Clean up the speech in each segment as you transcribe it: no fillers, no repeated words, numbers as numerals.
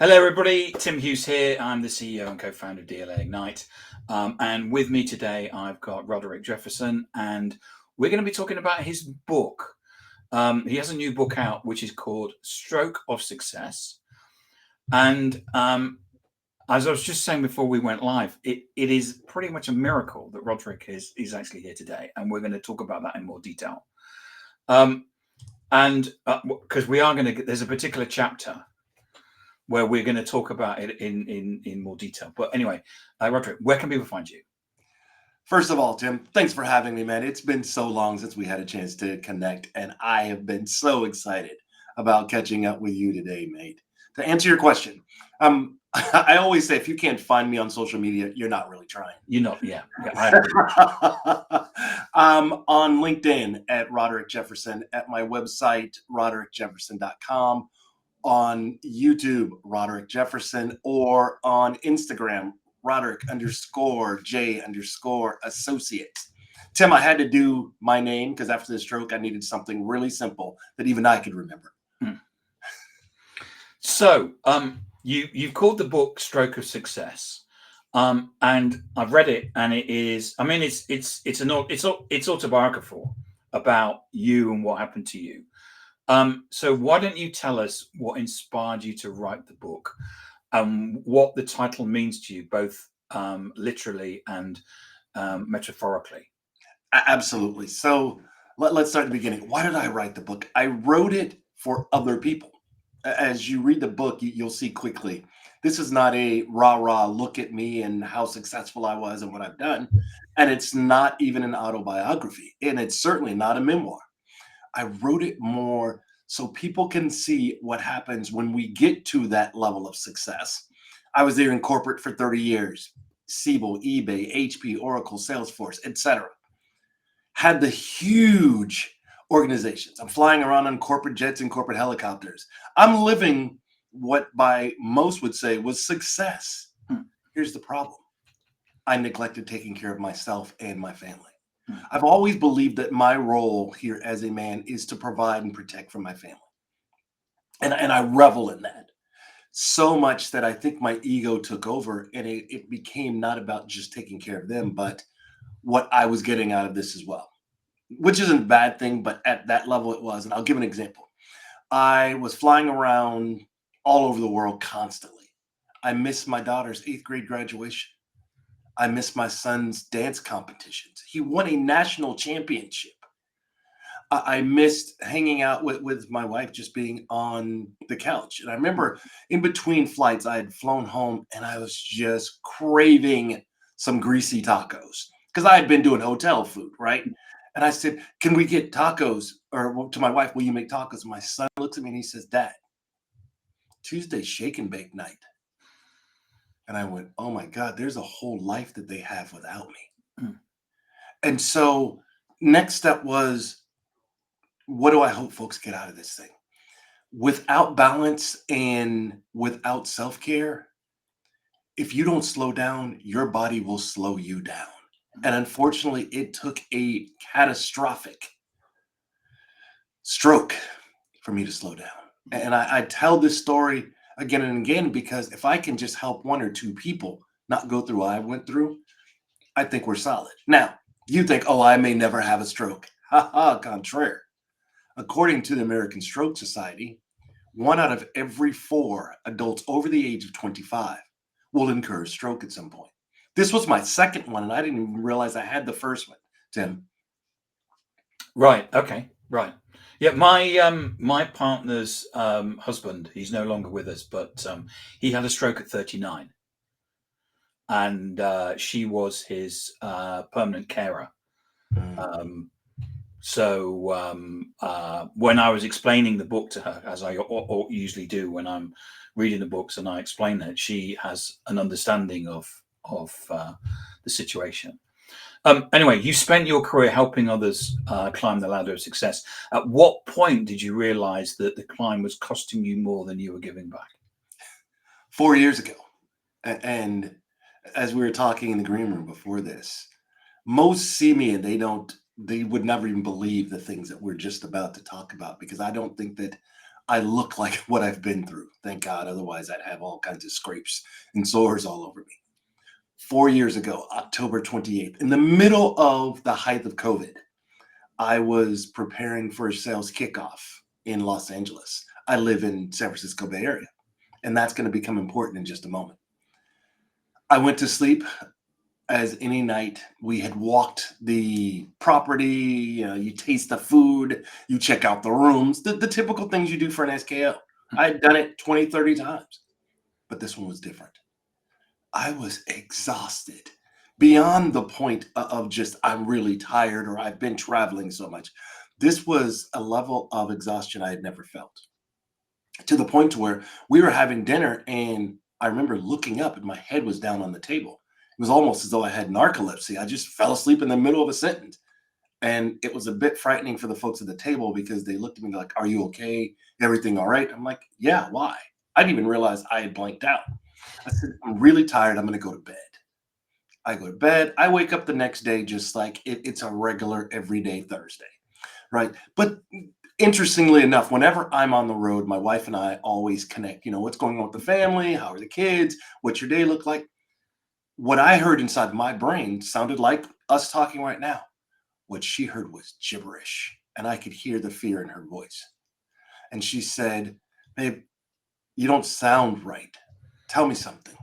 Hello, everybody. Tim Hughes here. I'm the CEO and co-founder of DLA Ignite. And with me today, I've got Roderick Jefferson, and we're going to be talking about his book. He has a new book out, which is called Stroke of Success. And as I was just saying before we went live, it is pretty much a miracle that Roderick is actually here today. And we're going to talk about that in more detail. Because we are going to, there's a particular chapter where we're going to talk about it in more detail. But anyway, Roderick, where can people find you? First of all, Tim, thanks for having me, man. It's been so long since we had a chance to connect, and I have been so excited about catching up with you today, mate. To answer your question, I always say if you can't find me on social media, you're not really trying. You're not, yeah. I agree. On LinkedIn at Roderick Jefferson, at my website, roderickjefferson.com, on YouTube, Roderick Jefferson, or on Instagram, Roderick_J_associate. Tim, I had to do my name because after the stroke, I needed something really simple that even I could remember. So you've called the book Stroke of Success. And I've read it, and it is, I mean, it's autobiographical about you and what happened to you. So why don't you tell us what inspired you to write the book, what the title means to you, both literally and metaphorically? Absolutely. So let's start at the beginning. Why did I write the book? I wrote it for other people. As you read the book, you'll see quickly, this is not a rah-rah, look at me and how successful I was and what I've done. And it's not even an autobiography. And it's certainly not a memoir. I wrote it more so people can see what happens when we get to that level of success. I was there in corporate for 30 years, Siebel, eBay, HP, Oracle, Salesforce, etc. Had the huge organizations. I'm flying around on corporate jets and corporate helicopters. I'm living what by most would say was success. Here's the problem. I neglected taking care of myself and my family. I've always believed that my role here as a man is to provide and protect for my family. And I revel in that so much that I think my ego took over, and it became not about just taking care of them, but what I was getting out of this as well, which isn't a bad thing, but at that level it was. And I'll give an example. I was flying around all over the world constantly. I missed my daughter's 8th grade graduation. I missed my son's dance competitions. He won a national championship. I missed hanging out with my wife, just being on the couch. And I remember in between flights, I had flown home and I was just craving some greasy tacos because I had been doing hotel food, right? And I said, can we get tacos? Or to my wife, will you make tacos? And my son looks at me and he says, Dad, Tuesday's shake and bake night. And I went, oh my God, there's a whole life that they have without me. And so next step was, what do I hope folks get out of this thing? Without balance and without self-care, if you don't slow down, your body will slow you down. And unfortunately, it took a catastrophic stroke for me to slow down. And I tell this story again and again because if I can just help one or two people not go through what I went through, I think we're solid. Now, you think, oh, I may never have a stroke. Ha ha, contraire. According to the American Stroke Society, 1 out of every 4 adults over the age of 25 will incur a stroke at some point. This was my second one, and I didn't even realize I had the first one, Tim. Right. Okay. Right. Yeah. My partner's husband, he's no longer with us, but he had a stroke at 39, and she was his permanent carer. So when I was explaining the book to her, as I usually do when I'm reading the books, and I explain that, she has an understanding of the situation. Anyway, you spent your career helping others climb the ladder of success. At what point did you realize that the climb was costing you more than you were giving back? 4 years ago. And as we were talking in the green room before this, most see me and they would never even believe the things that we're just about to talk about, because I don't think that I look like what I've been through. Thank God. Otherwise, I'd have all kinds of scrapes and sores all over me. 4 years ago, October 28th, in the middle of the height of COVID, I was preparing for a sales kickoff in Los Angeles. I live in San Francisco Bay Area, and that's going to become important in just a moment. I went to sleep as any night. We had walked the property, you taste the food, you check out the rooms, the typical things you do for an SKO. I had done it 20, 30 times, but this one was different. I was exhausted beyond the point of just I'm really tired or I've been traveling so much. This was a level of exhaustion I had never felt, to the point to where we were having dinner and I remember looking up and my head was down on the table. It was almost as though I had narcolepsy. I just fell asleep in the middle of a sentence. And it was a bit frightening for the folks at the table because they looked at me like, "Are you okay? Everything all right?" I'm like, "Yeah, why?" I didn't even realize I had blanked out. I said, "I'm really tired. I'm going to go to bed." I go to bed. I wake up the next day just like it's a regular everyday Thursday, right? But interestingly enough, whenever I'm on the road, my wife and I always connect. What's going on with the family? How are the kids? What's your day look like? What I heard inside my brain sounded like us talking right now. What she heard was gibberish, and I could hear the fear in her voice. And she said, "Babe, you don't sound right. Tell me something.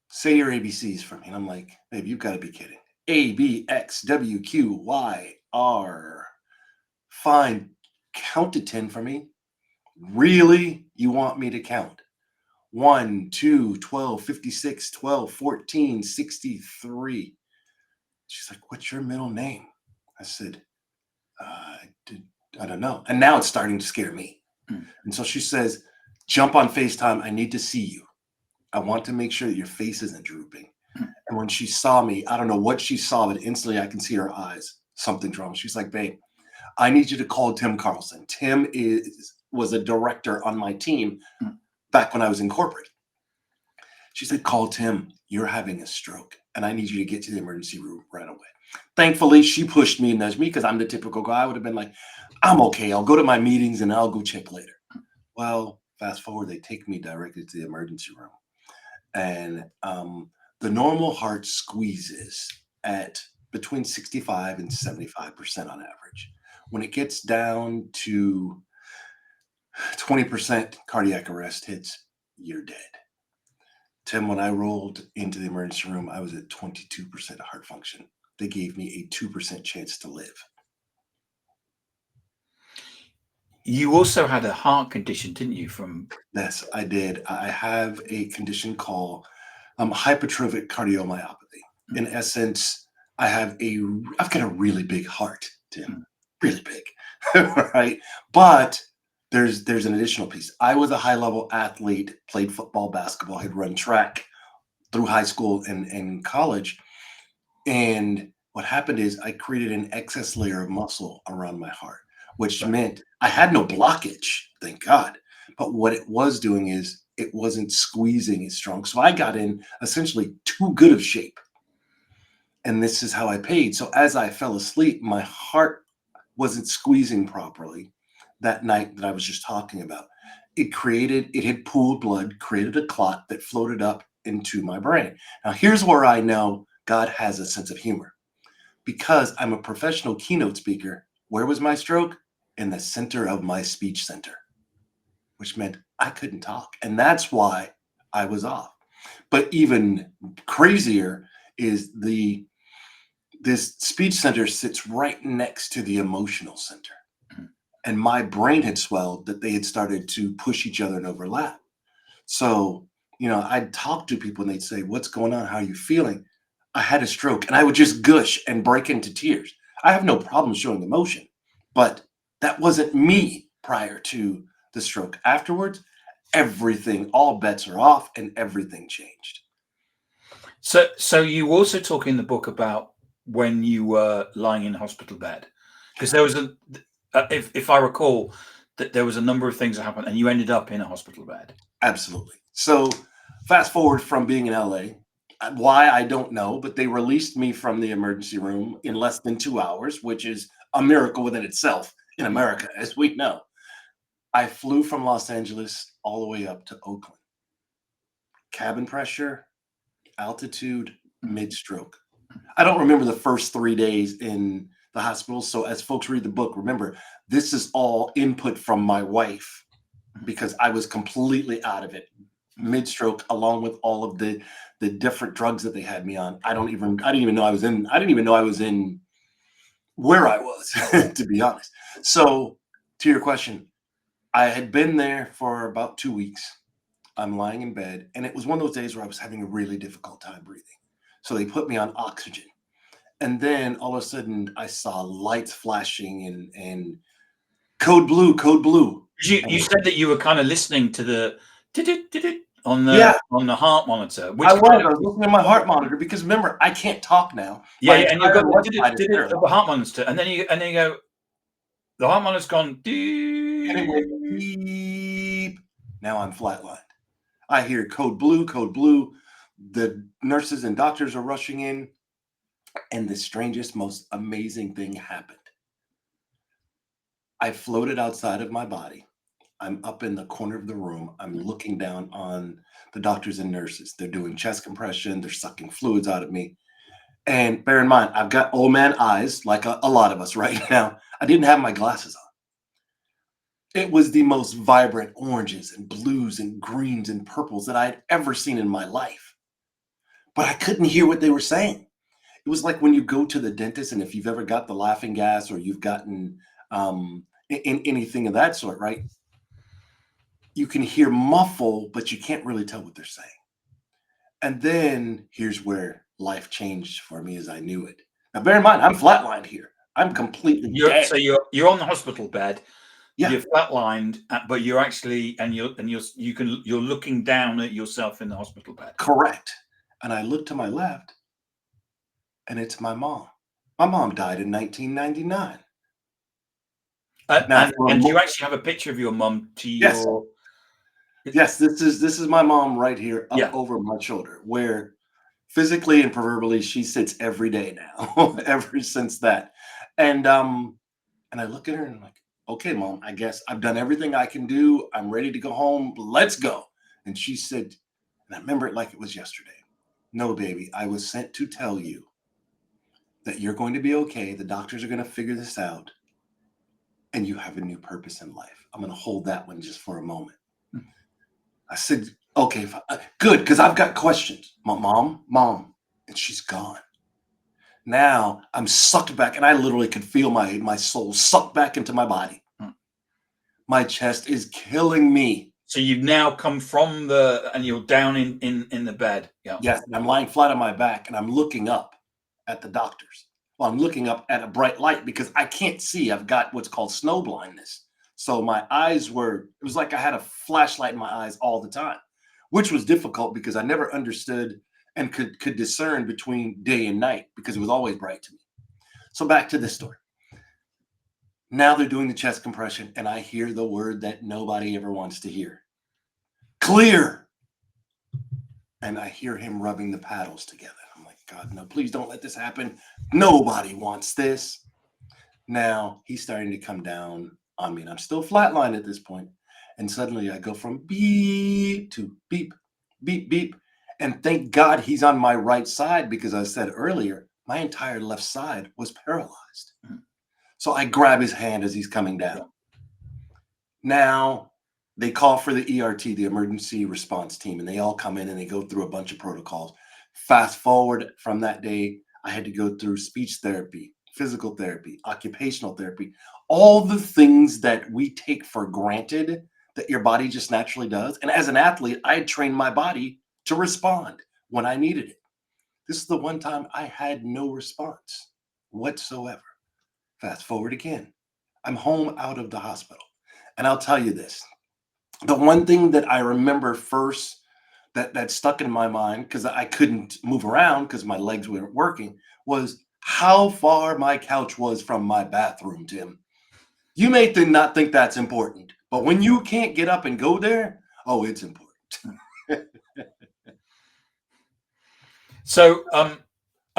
Say your ABCs for me." And I'm like, "Babe, you've got to be kidding. A, B, X, W, Q, Y, R. Fine. Count to 10 for me. Really? You want me to count? 1, 2, 12, 56, 12, 14, 63. She's like, "What's your middle name?" I said, I don't know. And now it's starting to scare me. Mm. And so she says, "Jump on FaceTime. I need to see you. I want to make sure that your face isn't drooping." Mm. And when she saw me, I don't know what she saw, but instantly I can see her eyes. Something's wrong. She's like, "Babe, I need you to call Tim Carlson. Tim was a director on my team Mm. back when I was in corporate." She said, "Call Tim. You're having a stroke, and I need you to get to the emergency room right away." Thankfully, she pushed me and nudged me because I'm the typical guy. I would have been like, "I'm okay. I'll go to my meetings and I'll go check later." Well, fast forward, they take me directly to the emergency room. And the normal heart squeezes at between 65 and 75% on average. When it gets down to 20% cardiac arrest hits, you're dead. Tim, when I rolled into the emergency room, I was at 22% heart function. They gave me a 2% chance to live. You also had a heart condition, didn't you? From Yes, I did. I have a condition called hypertrophic cardiomyopathy. Mm. In essence, I've got a really big heart, Tim, Mm. really big, right? But there's an additional piece. I was a high level athlete, played football, basketball, had run track through high school and college. And what happened is I created an excess layer of muscle around my heart, which Right. meant I had no blockage, thank God. But what it was doing is it wasn't squeezing as strong. So I got in essentially too good of shape. And this is how I paid. So as I fell asleep, my heart wasn't squeezing properly that night that I was just talking about. It had pooled blood, created a clot that floated up into my brain. Now, here's where I know God has a sense of humor. Because I'm a professional keynote speaker, where was my stroke? In the center of my speech center, which meant I couldn't talk. And that's why I was off. But even crazier is this speech center sits right next to the emotional center. Mm. And my brain had swelled that they had started to push each other and overlap. So, I'd talk to people and they'd say, "What's going on? How are you feeling?" "I had a stroke," and I would just gush and break into tears. I have no problem showing emotion, but that wasn't me prior to the stroke. Afterwards, all bets are off and everything changed. So you also talk in the book about when you were lying in hospital bed, because there was if I recall, that there was a number of things that happened, and you ended up in a hospital bed. Absolutely. So, fast forward from being in LA, why I don't know, but they released me from the emergency room in less than 2 hours, which is a miracle within itself in America, as we know. I flew from Los Angeles all the way up to Oakland. Cabin pressure, altitude, mid-stroke. I don't remember the first 3 days in the hospital. So as folks read the book, remember, this is all input from my wife because I was completely out of it mid-stroke, along with all of the different drugs that they had me on. I didn't even know I was in where I was, to be honest. So to your question, I had been there for about 2 weeks. I'm lying in bed, and it was one of those days where I was having a really difficult time breathing. So they put me on oxygen. And then all of a sudden I saw lights flashing and code blue, code blue. You said that you were kind of listening to the did on Yeah, the heart monitor, I which was. kind I of, was looking at my heart monitor because remember, I can't talk now. yeah, My yeah, and you've entire got left the side is did the paralyzed. heart monitor, and then you go, the heart monitor's gone. And it went beep. Now I'm flatlined. I hear code blue, code blue. The nurses and doctors are rushing in. And the strangest, most amazing thing happened. I floated outside of my body. I'm up in the corner of the room. I'm looking down on the doctors and nurses. They're doing chest compression. They're sucking fluids out of me. And bear in mind, I've got old man eyes, like a lot of us right now. I didn't have my glasses on. It was the most vibrant oranges and blues and greens and purples that I had ever seen in my life. But I couldn't hear what they were saying. It was like when you go to the dentist, and if you've ever got the laughing gas or you've gotten in anything of that sort, right? You can hear muffle, but you can't really tell what they're saying. And then here's where life changed for me as I knew it. Now, bear in mind, I'm flatlined here. I'm completely dead. You're on the hospital bed. Yeah, You're flatlined, but you're actually you're looking down at yourself in the hospital bed. correct. And I look to my left, and it's my mom. My mom died in 1999. Now, And you actually have a picture of your mum to yes, your yes, this is my mom right here up yeah. over my shoulder, where physically and proverbially she sits every day now, ever since that. And I look at her and I'm like, okay, mom, I guess I've done everything I can do. I'm ready to go home. Let's go. And she said, and I remember it like it was yesterday. No, baby, I was sent to tell you that you're going to be okay. The doctors are going to figure this out and you have a new purpose in life. I'm going to hold that one just for a moment. I said, okay, good, because I've got questions. Mom, and she's gone. Now I'm sucked back, and I literally could feel my soul sucked back into my body. My chest is killing me. So you've now come from and you're down in the bed. Yeah. Yes, and I'm lying flat on my back, and I'm looking up at the doctors. Well, I'm looking up at a bright light because I can't see. I've got what's called snow blindness. So my eyes it was like I had a flashlight in my eyes all the time, which was difficult because I never understood and could discern between day and night because it was always bright to me. So back to this story. Now they're doing the chest compression, and I hear the word that nobody ever wants to hear. Clear. And I hear him rubbing the paddles together. I'm like, God, no, please don't let this happen. Nobody wants this. Now he's starting to come down on me, and I'm still flatlined at this point. And suddenly I go from beep to beep, beep, beep. And thank God he's on my right side because I said earlier, my entire left side was paralyzed. So I grab his hand as he's coming down. Now they call for the ERT, the emergency response team, and they all come in and they go through a bunch of protocols. Fast forward from that day, I had to go through speech therapy, physical therapy, occupational therapy, all the things that we take for granted that your body just naturally does. And as an athlete, I had trained my body to respond when I needed it. This is the one time I had no response whatsoever. Fast forward again. I'm home out of the hospital. And I'll tell you this. The one thing that I remember first that stuck in my mind, because I couldn't move around because my legs weren't working, was how far my couch was from my bathroom, Tim. You may not think that's important, but when you can't get up and go there, oh, it's important. So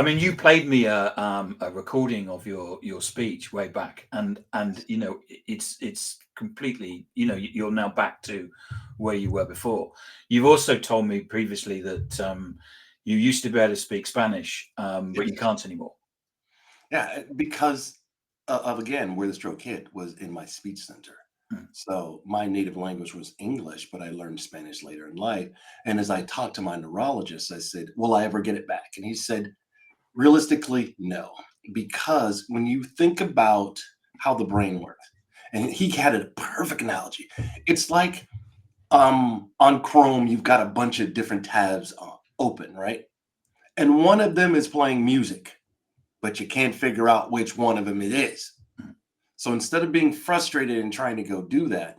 I mean, you played me a recording of your speech way back, and you know it's completely, you know, you're now back to where you were before. You've also told me previously that you used to be able to speak Spanish, but you Yes. can't anymore. Yeah, because of again, where the stroke hit was in my speech center. Mm. So my native language was English, but I learned Spanish later in life. And as I talked to my neurologist, I said, "Will I ever get it back?" And he said, "Realistically, no." Because when you think about how the brain works, and he had a perfect analogy. It's like on Chrome, you've got a bunch of different tabs open, right? And one of them is playing music, but you can't figure out which one of them it is. Mm. So instead of being frustrated and trying to go do that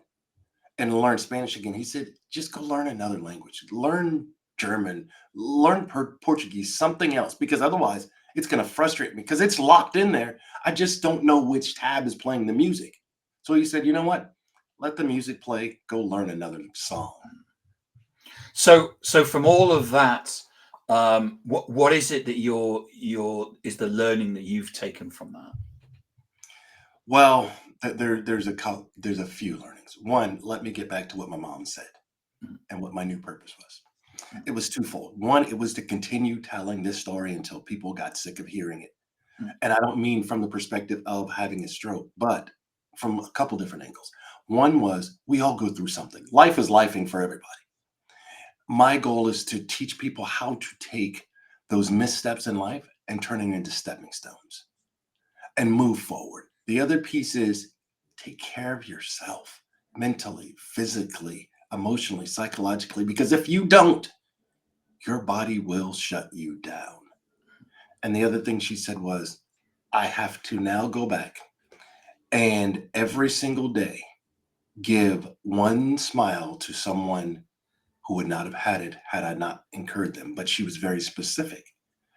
and learn Spanish again, he said, just go learn another language, learn German, learn Portuguese, something else, because otherwise it's going to frustrate me because it's locked in there. I just don't know which tab is playing the music. So he said, you know what? Let the music play, go learn another song. So from all of that, what is it that is the learning that you've taken from that? Well, there's a few learnings. One, let me get back to what my mom said Mm. and what my new purpose was. Mm. It was twofold. One, it was to continue telling this story until people got sick of hearing it. Mm. And I don't mean from the perspective of having a stroke, but from a couple different angles. One was we all go through something. Life is lifing for everybody. My goal is to teach people how to take those missteps in life and turning into stepping stones and move forward. The other piece is take care of yourself mentally, physically, emotionally, psychologically, because if you don't, your body will shut you down. And the other thing she said was, I have to now go back and every single day give one smile to someone who would not have had it had I not incurred them. But she was very specific.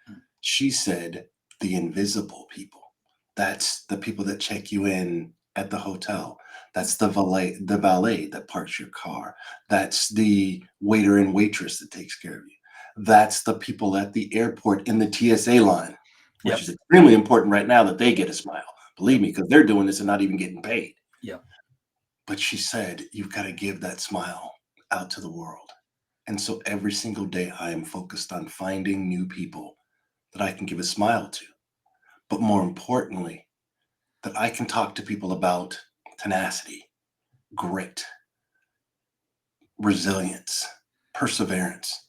Mm. She said, the invisible people. That's the people that check you in at the hotel. That's the valet that parks your car. That's the waiter and waitress that takes care of you. That's the people at the airport in the TSA line, which Yep. is extremely important right now that they get a smile. Believe me, because they're doing this and not even getting paid. Yep. But she said, you've got to give that smile out to the world. And so every single day, I am focused on finding new people that I can give a smile to. But more importantly, that I can talk to people about tenacity, grit, resilience, perseverance,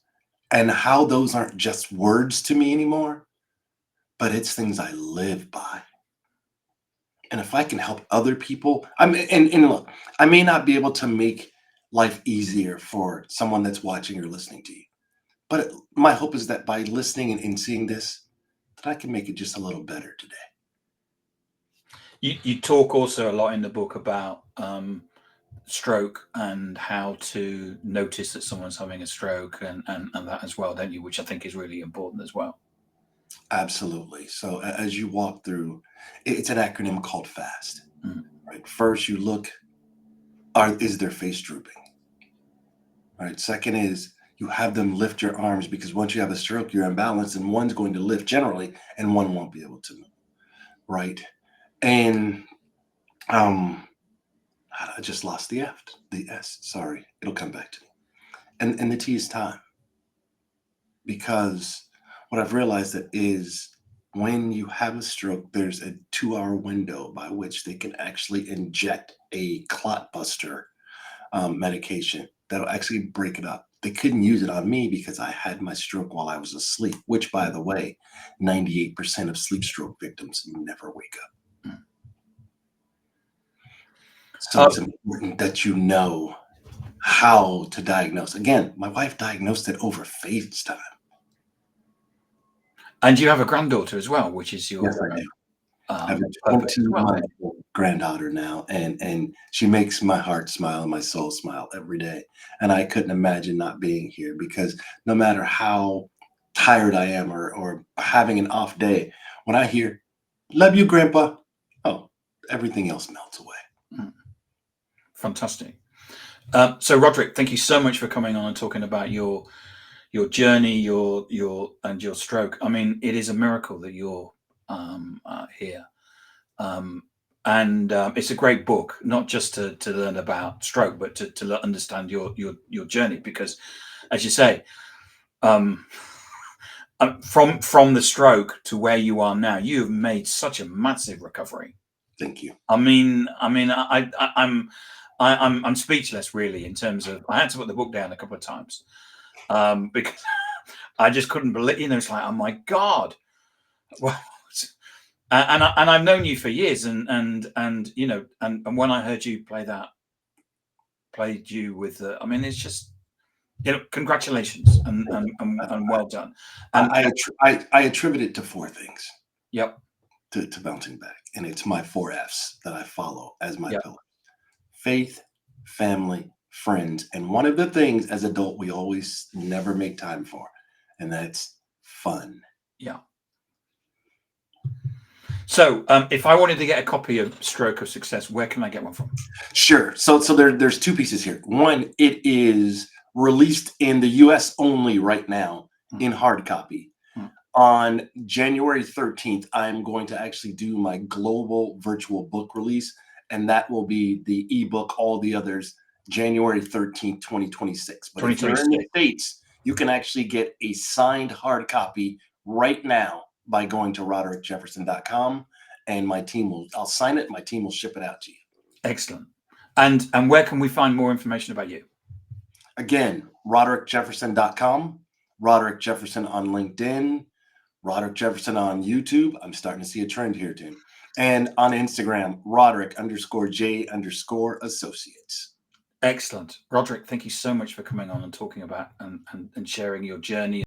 and how those aren't just words to me anymore, but it's things I live by. And if I can help other people, I mean, and look, I may not be able to make life easier for someone that's watching or listening to you, but my hope is that by listening and seeing this, that I can make it just a little better today. You talk also a lot in the book about stroke and how to notice that someone's having a stroke and that as well, don't you? Which I think is really important as well. Absolutely. So as you walk through, it's an acronym called FAST. Mm. Right. First, you look, is their face drooping? All right. Second is you have them lift your arms because once you have a stroke, you're imbalanced and one's going to lift generally and one won't be able to move. Right. And um, I just lost the S. Sorry, it'll come back to me. And the T is time, because what I've realized that is when you have a stroke, there's a 2-hour window by which they can actually inject a clot buster medication that'll actually break it up. They couldn't use it on me because I had my stroke while I was asleep, which, by the way, 98% of sleep stroke victims never wake up. Mm. So it's important that you know how to diagnose. Again, my wife diagnosed it over FaceTime. And you have a granddaughter as well, which is Yes, your I do. I have a purpose as well, don't 22-month granddaughter now, and she makes my heart smile and my soul smile every day. And I couldn't imagine not being here because no matter how tired I am or having an off day, when I hear "Love you, Grandpa," oh, everything else melts away. you? Mm. Fantastic. So Roderick, thank you so much for coming on and talking about your journey, your stroke. I mean, it is a miracle that you're here. And it's a great book, not just to learn about stroke, but to understand your journey. Because, as you say, from the stroke to where you are now, you have made such a massive recovery. Thank you. I'm speechless, really, in terms of, I had to put the book down a couple of times because I just couldn't believe. It's like, oh my God. Well, and I've known you for years, and when I heard you played you with, it's just, congratulations and well done. And I attribute it to four things. Yep. To bouncing back, and it's my 4 F's that I follow as my Yep. pillar: faith, family, friends, and one of the things as adult we always never make time for, and that's fun. Yeah. So, if I wanted to get a copy of Stroke of Success, where can I get one from? Sure. So there's two pieces here. One, it is released in the US only right now in hard copy. On January 13th, I'm going to actually do my global virtual book release, and that will be the ebook, all the others, January 13th, 2026. But if you're in the States, you can actually get a signed hard copy right now by going to roderickjefferson.com, and I'll sign it, my team will ship it out to you. Excellent. And where can we find more information about you? Again, roderickjefferson.com, Roderick Jefferson on LinkedIn, Roderick Jefferson on YouTube. I'm starting to see a trend here, Tim. And on Instagram, Roderick_J_associates. Excellent. Roderick, thank you so much for coming on and talking about and sharing your journey.